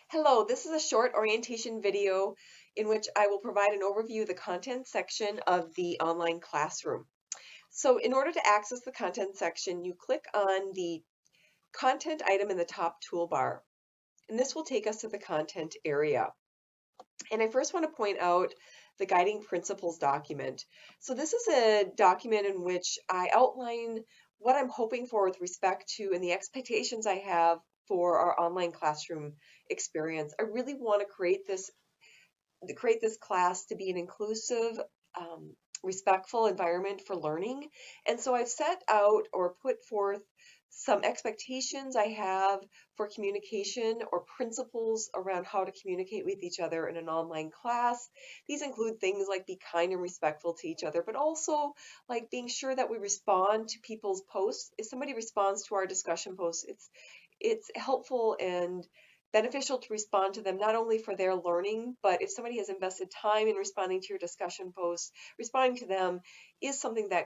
Hello, this is a short orientation video in which I will provide an overview of the content section of the online classroom. So in order to access the content section, you click on the content item in the top toolbar, and this will take us to the content area. And I first want to point out the guiding principles document. So this is a document in which I outline what I'm hoping for with respect to and the expectations I have for our online classroom experience. I really want to create this class to be an inclusive, respectful environment for learning. And so I've set out or put forth some expectations I have for communication or principles around how to communicate with each other in an online class. These include things like be kind and respectful to each other, but also like being sure that we respond to people's posts. If somebody responds to our discussion posts, it's helpful and beneficial to respond to them not only for their learning, but if somebody has invested time in responding to your discussion posts, responding to them is something that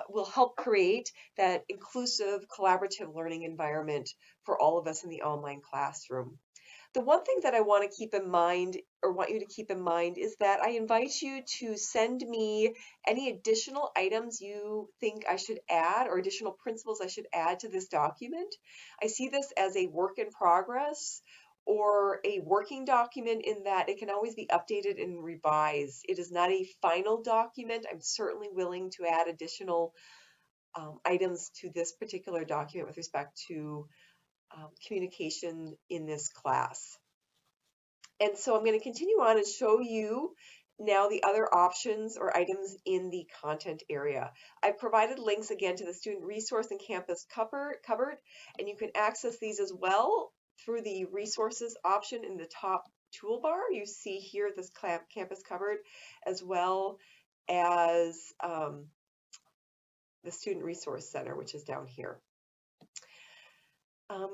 will help create that inclusive, collaborative learning environment for all of us in the online classroom. The one thing that I want to keep in mind, or want you to keep in mind, is that I invite you to send me any additional items you think I should add or additional principles I should add to this document. I see this as a work in progress or a working document in that it can always be updated and revised. It is not a final document. I'm certainly willing to add additional items to this particular document with respect to communication in this class. And so I'm going to continue on and show you now the other options or items in the content area. I've provided links again to the student resource and campus cupboard, and you can access these as well through the resources option in the top toolbar. You see here this campus cupboard as well as the student resource center, which is down here.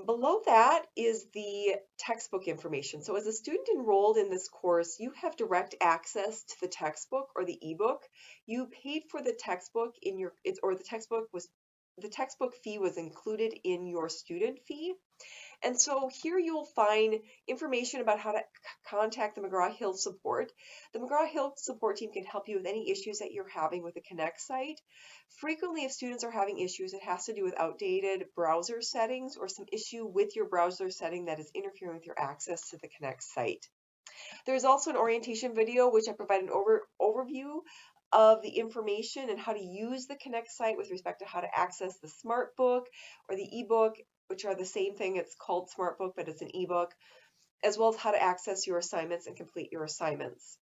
Below that is the textbook information. So as a student enrolled in this course, you have direct access to the textbook or the ebook. You paid for the textbook in your, the textbook fee was included in your student fee. And so here you'll find information about how to contact the McGraw-Hill support. The McGraw-Hill support team can help you with any issues that you're having with the Connect site. Frequently, if students are having issues, it has to do with outdated browser settings or some issue with your browser setting that is interfering with your access to the Connect site. There's also an orientation video which I provide an overview of the information and how to use the Connect site with respect to how to access the Smart Book or the ebook, which are the same thing. It's called Smart Book, but it's an ebook, as well as how to access your assignments and complete your assignments.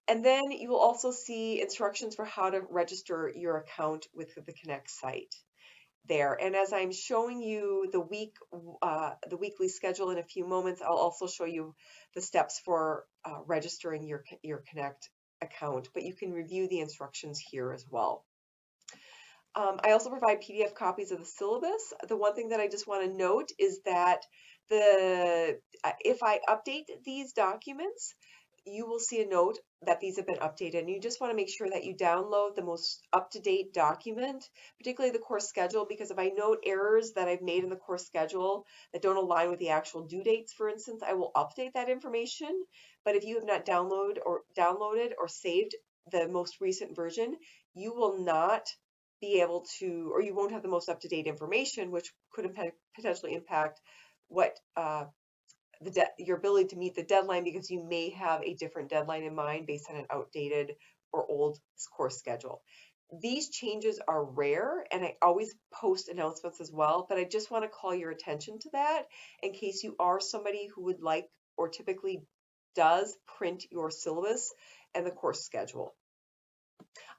And then you will also see instructions for how to register your account with the Connect site there. And as I'm showing you the weekly schedule in a few moments, I'll also show you the steps for registering your Connect account, but you can review the instructions here as well. I also provide PDF copies of the syllabus. The one thing that I just want to note is that if I update these documents, you will see a note that these have been updated, and you just want to make sure that you download the most up-to-date document, particularly the course schedule, because if I note errors that I've made in the course schedule that don't align with the actual due dates, for instance, I will update that information. But if you have not downloaded or saved the most recent version, you will not be able to, or you won't have the most up-to-date information, which could potentially impact what your ability to meet the deadline, because you may have a different deadline in mind based on an outdated or old course schedule. These changes are rare, and I always post announcements as well, but I just want to call your attention to that in case you are somebody who would like or typically does print your syllabus and the course schedule.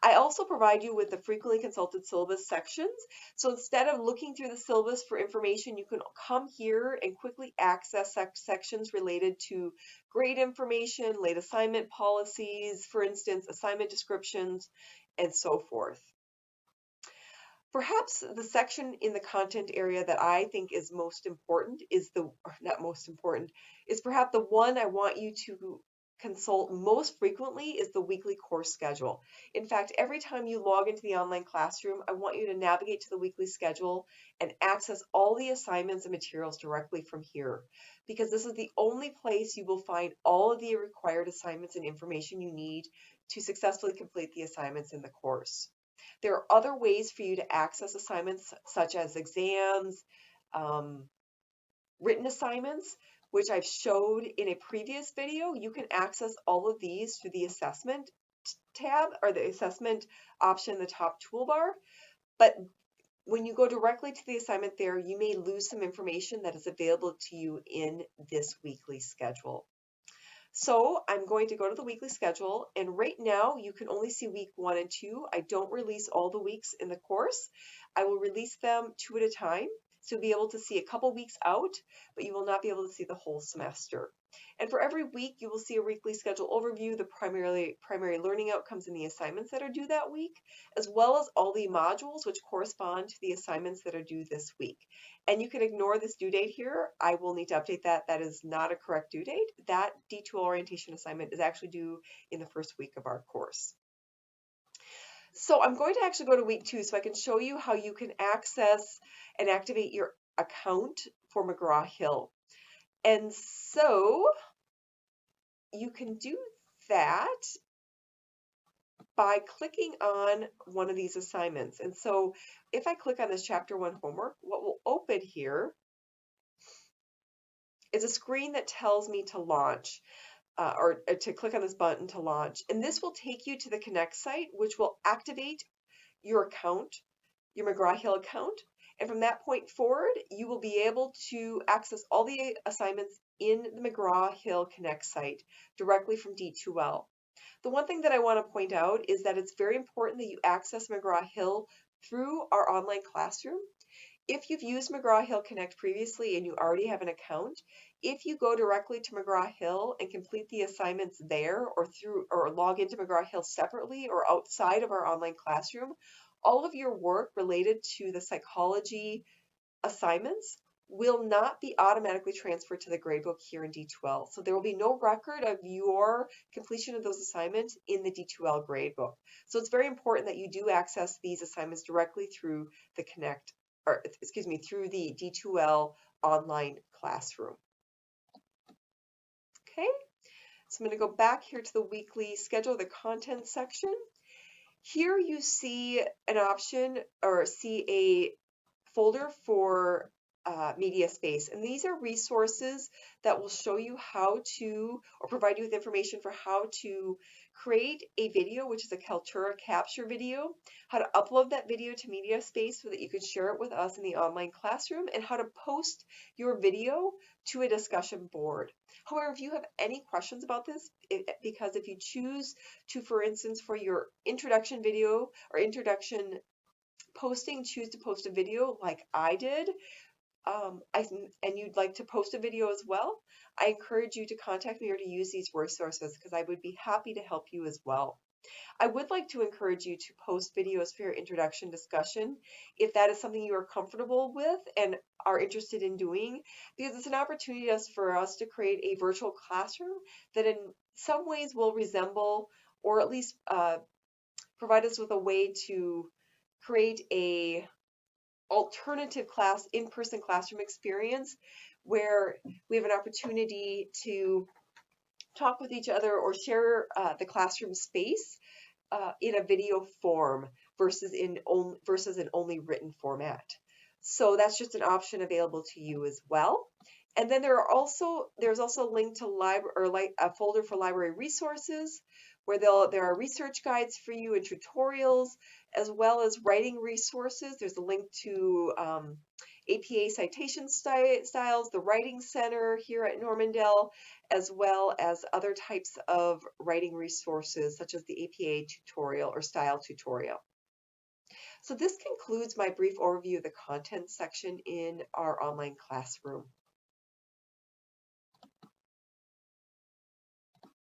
I also provide you with the frequently consulted syllabus sections. So instead of looking through the syllabus for information, you can come here and quickly access sections related to grade information, late assignment policies, for instance, assignment descriptions, and so forth. Perhaps the section in the content area that I think is most important is is perhaps the one I want you to consult most frequently is the weekly course schedule. In fact, every time you log into the online classroom, I want you to navigate to the weekly schedule and access all the assignments and materials directly from here, because this is the only place you will find all of the required assignments and information you need to successfully complete the assignments in the course. There are other ways for you to access assignments, such as exams, written assignments, which I've showed in a previous video. You can access all of these through the assessment tab or the assessment option in the top toolbar. But when you go directly to the assignment there, you may lose some information that is available to you in this weekly schedule. So I'm going to go to the weekly schedule, and right now you can only see week 1 and 2. I don't release all the weeks in the course. I will release them 2 at a time. So you'll be able to see a couple weeks out, but you will not be able to see the whole semester. And for every week, you will see a weekly schedule overview, the primary learning outcomes and the assignments that are due that week, as well as all the modules which correspond to the assignments that are due this week. And you can ignore this due date here. I will need to update that. That is not a correct due date. That D2L orientation assignment is actually due in the first week of our course. So I'm going to actually go to week 2 so I can show you how you can access and activate your account for McGraw-Hill. And so you can do that by clicking on one of these assignments. And so if I click on this chapter 1 homework, what will open here is a screen that tells me to launch. Or to click on this button to launch. And this will take you to the Connect site, which will activate your account, your McGraw-Hill account. And from that point forward, you will be able to access all the assignments in the McGraw-Hill Connect site directly from D2L. The one thing that I want to point out is that it's very important that you access McGraw-Hill through our online classroom. If you've used McGraw-Hill Connect previously and you already have an account, if you go directly to McGraw-Hill and complete the assignments there or log into McGraw-Hill separately or outside of our online classroom, all of your work related to the psychology assignments will not be automatically transferred to the gradebook here in D2L. So there will be no record of your completion of those assignments in the D2L gradebook. So it's very important that you do access these assignments directly through the through the D2L online classroom. Okay, so I'm going to go back here to the weekly schedule, the content section. Here you see an option or see a folder for media space, and these are resources that will show you how to, or provide you with information for how to create a video, which is a Kaltura capture video, how to upload that video to media space so that you can share it with us in the online classroom, and how to post your video to a discussion board. However, if you have any questions about this, because if you choose to, for instance, for your introduction video or introduction posting, choose to post a video like I did, and you'd like to post a video as well, I encourage you to contact me or to use these resources because I would be happy to help you as well. I would like to encourage you to post videos for your introduction discussion if that is something you are comfortable with and are interested in doing, because it's an opportunity for us to create a virtual classroom that in some ways will resemble, or at least provide us with a way to create a alternative in-person classroom experience where we have an opportunity to talk with each other or share the classroom space in a video form versus in only written format. So that's just an option available to you as well. And then there's also a link to a folder for library resources where there are research guides for you and tutorials, as well as writing resources. There's a link to APA citation styles, the Writing Center here at Normandale, as well as other types of writing resources such as the APA tutorial or style tutorial. So this concludes my brief overview of the content section in our online classroom.